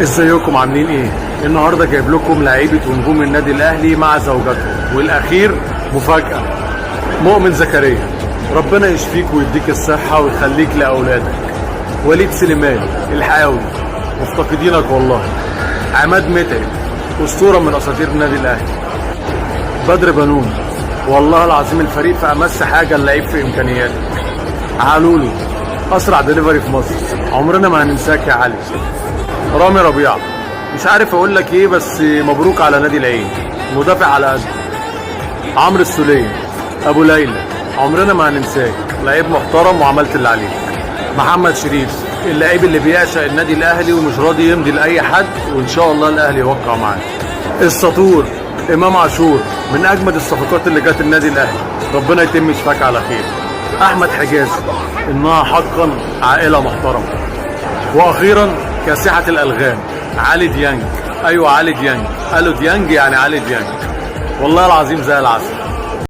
ازيكم عاملين ايه؟ النهارده جايب لكم لعيبه ونجوم النادي الاهلي مع زوجاتهم، والاخير مفاجاه. مؤمن زكريا ربنا يشفيك ويديك الصحه ويخليك لاولادك. وليد سليمان الحاوي مفتقدينك والله. عماد متعب اسطوره من اساطير النادي الاهلي. بدر بنون والله العظيم الفريق في امس حاجه اللعيب في امكانياته. علولو اسرع دليفري في مصر، عمرنا ما هننساك يا علي. رامي ربيعه مش عارف اقول لك ايه، بس مبروك على نادي العين، مدافع على قد. عمرو السوليه ابو ليلى عمرنا ما هننساك، لعيب محترم وعملت اللي عليك. محمد شريف اللعيب اللي بيعشق النادي الاهلي ومش راضي يمضي لاي حد، وان شاء الله الاهلي يوقع معاه. السطور امام عاشور من اجمد الصفقات اللي جت النادي الاهلي، ربنا يتم شفاك على خير. احمد حجازي انها حقا عائله محترمه. واخيرا كاسحه الالغام علي ديانج. ايوه علي ديانج، قالوا ديانج يعني علي ديانج، والله العظيم زي العسل.